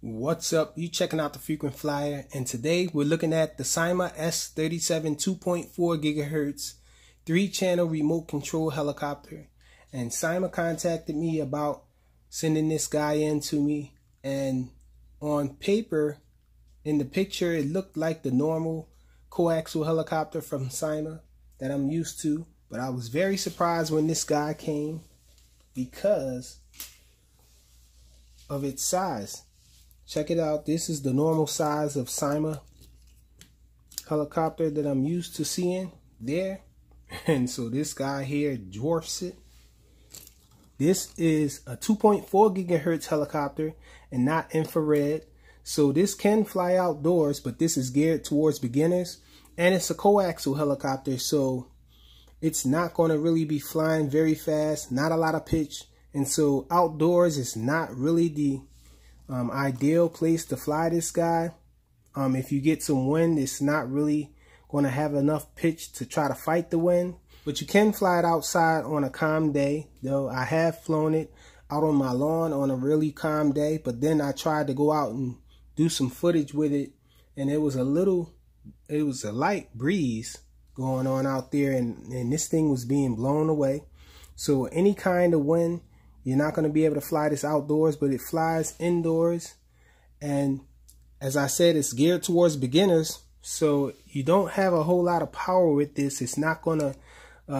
What's up? You checking out the Frequent Flyer, and today we're looking at the Syma S37 2.4 gigahertz 3-channel remote control helicopter. And Syma contacted me about sending this guy in to me, and on paper, in the picture, it looked like the normal coaxial helicopter from Syma that I'm used to, but I was very surprised when this guy came because of its size. Check it out. This is the normal size of Syma helicopter that I'm used to seeing there. And so this guy here dwarfs it. This is a 2.4 gigahertz helicopter and not infrared. So this can fly outdoors, but this is geared towards beginners. And it's a coaxial helicopter, so it's not going to really be flying very fast, not a lot of pitch. And so outdoors is not really the ideal place to fly this guy. If you get some wind, it's not really going to have enough pitch to try to fight the wind, but you can fly it outside on a calm day. Though I have flown it out on my lawn on a really calm day, but then I tried to go out and do some footage with it, and it was a light breeze going on out there, and this thing was being blown away. So any kind of wind, you're not going to be able to fly this outdoors, but it flies indoors. And as I said, it's geared towards beginners, so you don't have a whole lot of power with this. It's not going to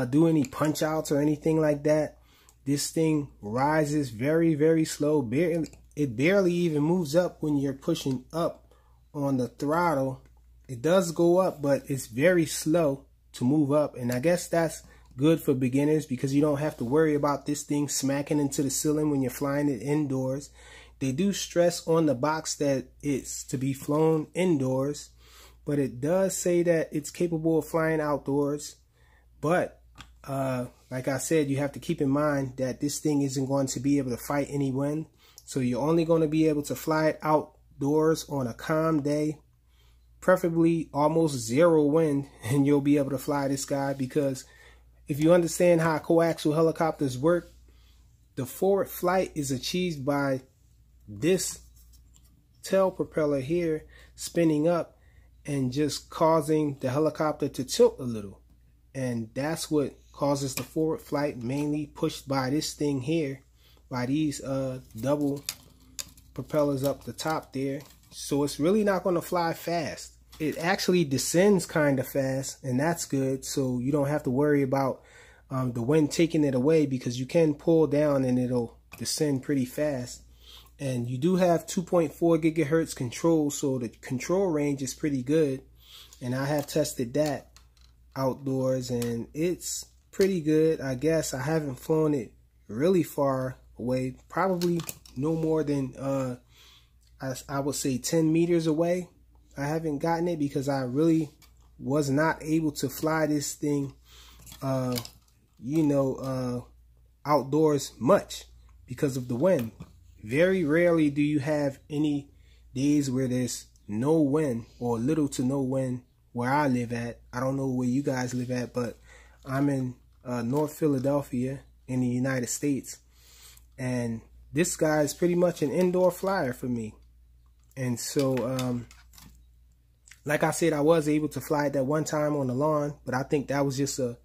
do any punch outs or anything like that. This thing rises very, very slow. It barely even moves up when you're pushing up on the throttle. It does go up, but it's very slow to move up. And I guess that's good for beginners because you don't have to worry about this thing smacking into the ceiling when you're flying it indoors. They do stress on the box that it's to be flown indoors, but it does say that it's capable of flying outdoors. But like I said, you have to keep in mind that this thing isn't going to be able to fight any wind. So you're only going to be able to fly it outdoors on a calm day, preferably almost zero wind, and you'll be able to fly this guy. Because if you understand how coaxial helicopters work, the forward flight is achieved by this tail propeller here spinning up and just causing the helicopter to tilt a little. And that's what causes the forward flight, mainly pushed by this thing here, by these double propellers up the top there. So it's really not going to fly fast. It actually descends kind of fast, and that's good. So you don't have to worry about the wind taking it away, because you can pull down and it'll descend pretty fast. And you do have 2.4 gigahertz control, so the control range is pretty good. And I have tested that outdoors, and it's pretty good. I guess I haven't flown it really far away, probably no more than I would say 10 meters away. I haven't gotten it because I really was not able to fly this thing, outdoors much because of the wind. Very rarely do you have any days where there's no wind or little to no wind where I live at. I don't know where you guys live at, but I'm in North Philadelphia in the United States. And this guy is pretty much an indoor flyer for me. And so, like I said, I was able to fly it that one time on the lawn, but I think that was just a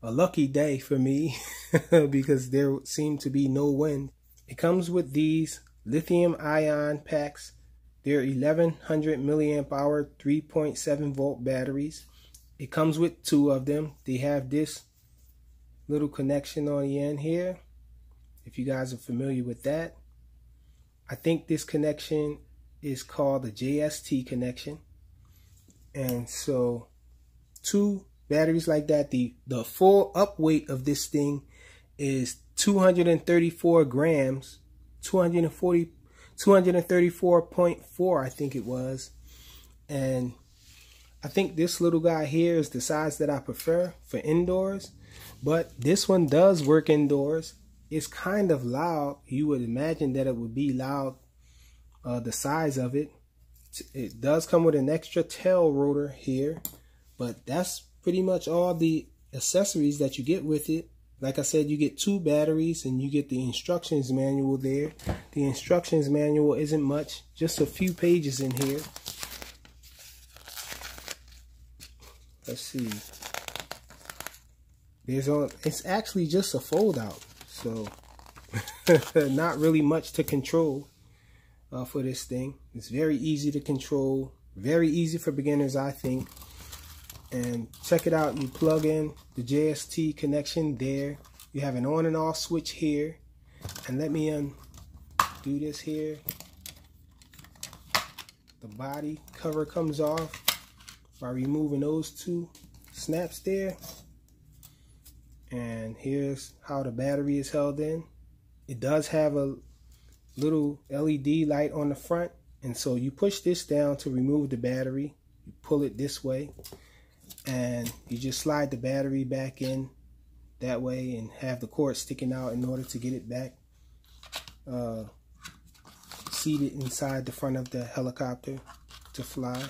lucky day for me because there seemed to be no wind. It comes with these lithium ion packs. They're 1100 milliamp hour 3.7 volt batteries. It comes with 2 of them. They have this little connection on the end here, if you guys are familiar with that. I think this connection is called the JST connection. And so 2 batteries like that. The full up weight of this thing is 234 grams, 234.4 I think it was. And I think this little guy here is the size that I prefer for indoors, but this one does work indoors. It's kind of loud. You would imagine that it would be loud, the size of it. It does come with an extra tail rotor here, but that's pretty much all the accessories that you get with it. Like I said, you get 2 batteries and you get the instructions manual there. The instructions manual isn't much, just a few pages in here. Let's see. It's actually just a fold out, so not really much to control for this thing. It's very easy to control, very easy for beginners, I think. And check it out, you plug in the JST connection there. You have an on and off switch here. And let me undo this here. The body cover comes off by removing those 2 snaps there. And here's how the battery is held in. It does have a little LED light on the front. And so you push this down to remove the battery. You pull it this way. And you just slide the battery back in that way and have the cord sticking out in order to get it back seated inside the front of the helicopter to fly.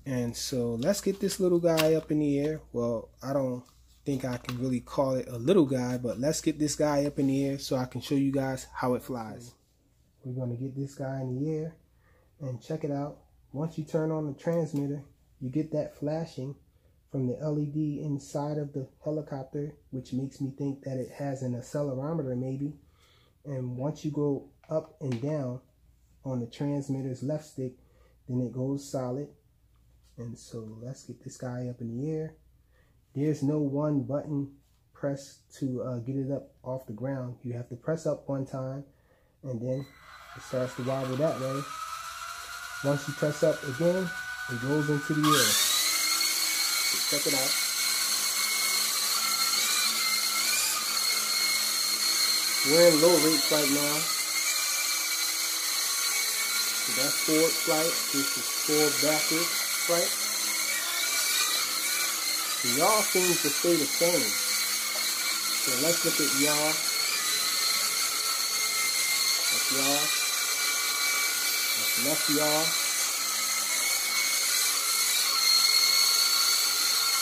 And so let's get this little guy up in the air. Well, I don't think I can really call it a little guy, but let's get this guy up in the air so I can show you guys how it flies. We're going to get this guy in the air and check it out. Once you turn on the transmitter, you get that flashing from the LED inside of the helicopter, which makes me think that it has an accelerometer maybe. And once you go up and down on the transmitter's left stick, then it goes solid. And so let's get this guy up in the air. There's no one button press to get it up off the ground. You have to press up one time and then it starts to wobble that way. Once you press up again, it goes into the air. So check it out. We're in low rates right now. So that's forward flight. This is forward backward flight. The yaw seems to stay the same. So let's look at yaw. That's yaw. That's left yaw.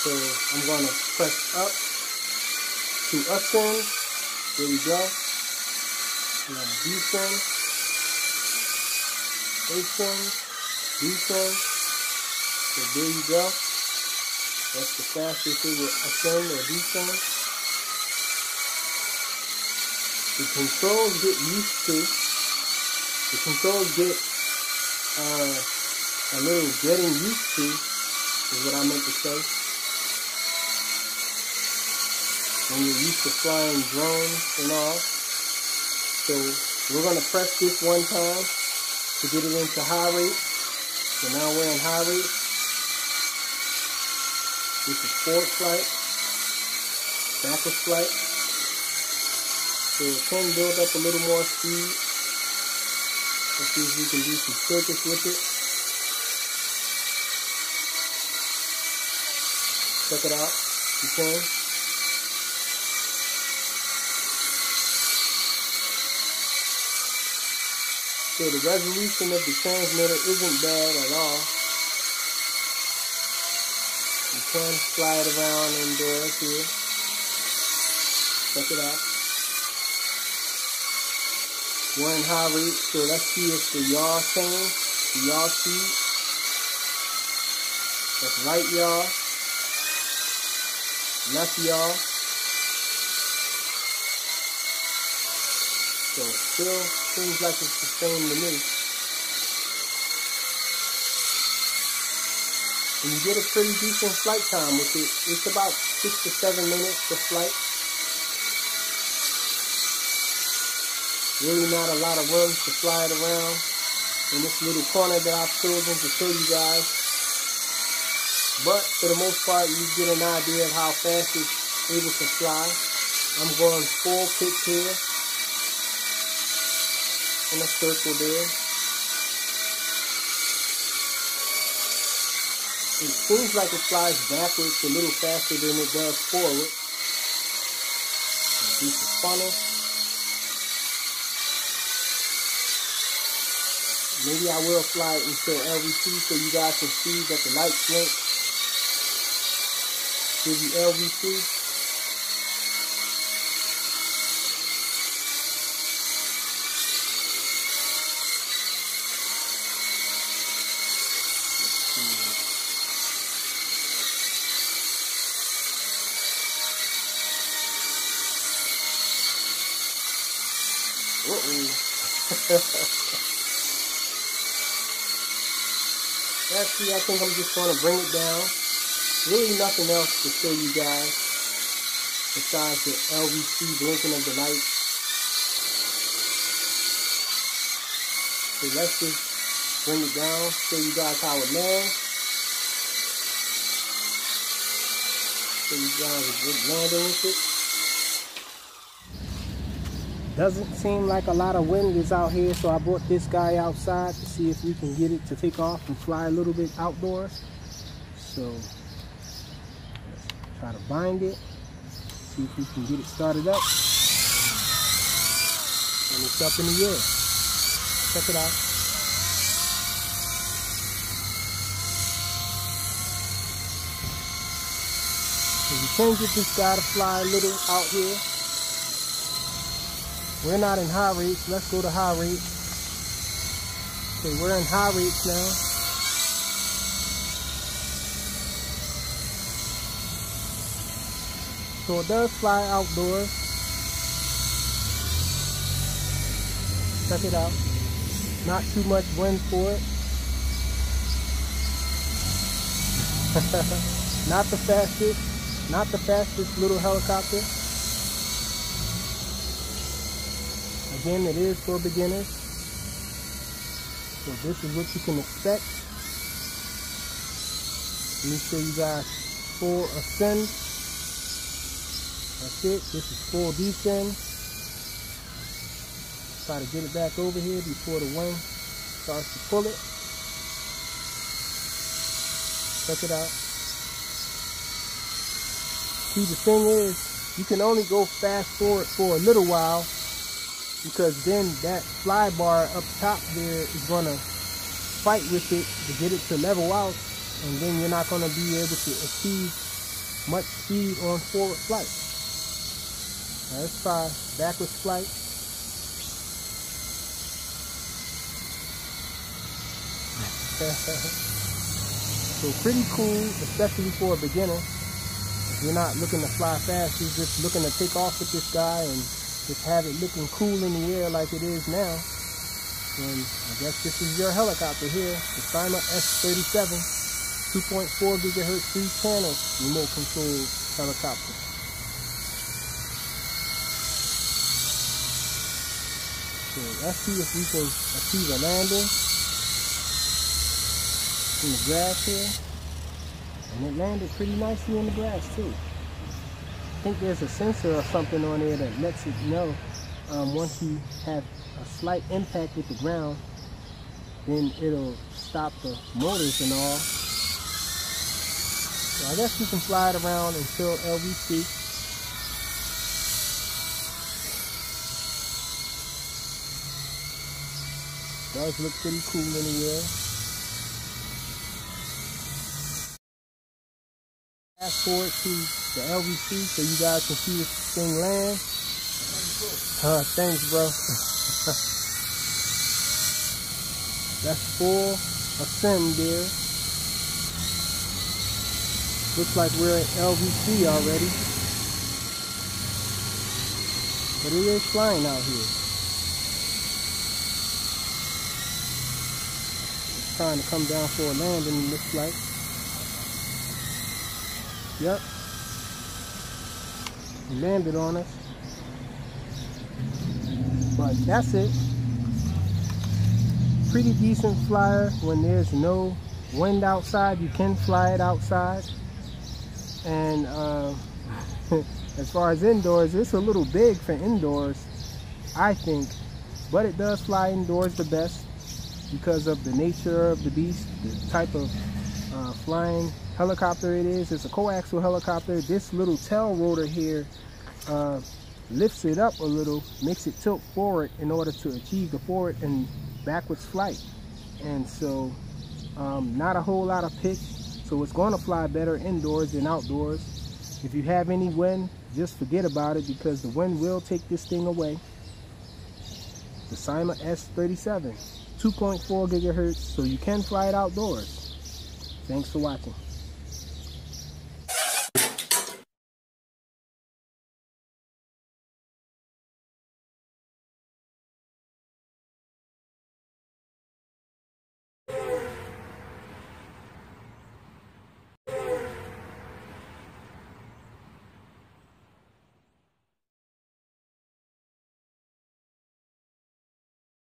So I'm going to press up to ascend. There we go. And then descend. Ascend. Descend. So there you go. That's the fastest it will ascend or descend. The controls get used to. The controls get a little getting used to, is what I meant to say. When you're used to flying drones and all. So we're going to press this one time to get it into high rate. So now we're in high rate. This is forward flight, backward flight. So it can build up a little more speed. Let's see if we can do some circuits with it. Check it out. You can. So the resolution of the transmitter isn't bad at all. You can slide around in there here. Check it out. We're in high rate, so let's see if the yaw change, the yaw speed. That's right yaw, left yaw. So still seems like it's the same to me. And you get a pretty decent flight time with it. It's about 6 to 7 minutes for flight. Really not a lot of room to fly it around in this little corner that I've chosen to show you guys. But for the most part, you get an idea of how fast it's able to fly. I'm going full pitch here in a circle there. It seems like it flies backwards a little faster than it does forward. Do some funnel. Maybe I will fly it until LVC so you guys can see that the lights blink. Give you LVC. Actually, I think I'm just going to bring it down. Really nothing else to show you guys besides the LVC blinking of the lights. So let's just bring it down, show you guys how it lands. Show you guys a good landing with it. Doesn't seem like a lot of wind is out here, so I brought this guy outside to see if we can get it to take off and fly a little bit outdoors. So let's try to bind it, see if we can get it started up. And it's up in the air. Check it out. So you can get this guy to fly a little out here. We're not in high rates. Let's go to high rates. Okay, we're in high rates now. So it does fly outdoors. Check it out. Not too much wind for it. Not the fastest little helicopter. Again, it is for beginners. So this is what you can expect. Let me show you guys full ascend. That's it. This is full descend. Try to get it back over here before the wind starts to pull it. Check it out. See, the thing is, you can only go fast forward for a little while, because then that fly bar up top there is going to fight with it to get it to level out, and then you're not going to be able to achieve much speed on forward flight. Now let's try backwards flight. So pretty cool, especially for a beginner. If you're not looking to fly fast, you're just looking to take off with this guy and just have it looking cool in the air like it is now. And I guess this is your helicopter here, the Syma S37, 2.4 gigahertz 3-channel remote control helicopter. So let's see if we can achieve a landing in the grass here. And it landed pretty nicely in the grass too. I think there's a sensor or something on there that lets it know once you have a slight impact with the ground, then it'll stop the motors and all. So I guess we can fly it around until LVC. Does look pretty cool in the air. Fast forward to the LVC so you guys can see this thing land. Thanks, bro. That's full ascend there. Looks like we're at LVC already. But it is flying out here. It's trying to come down for a landing, it looks like. Yep. He landed on us. But that's it. Pretty decent flyer when there's no wind outside. You can fly it outside. And as far as indoors, it's a little big for indoors, I think. But it does fly indoors the best because of the nature of the beast, the type of flying helicopter it is. It's a coaxial helicopter. This little tail rotor here lifts it up a little, makes it tilt forward in order to achieve the forward and backwards flight. And so not a whole lot of pitch, so it's going to fly better indoors than outdoors. If you have any wind, just forget about it, because the wind will take this thing away. The Syma S37, 2.4 gigahertz, so you can fly it outdoors. Thanks for watching.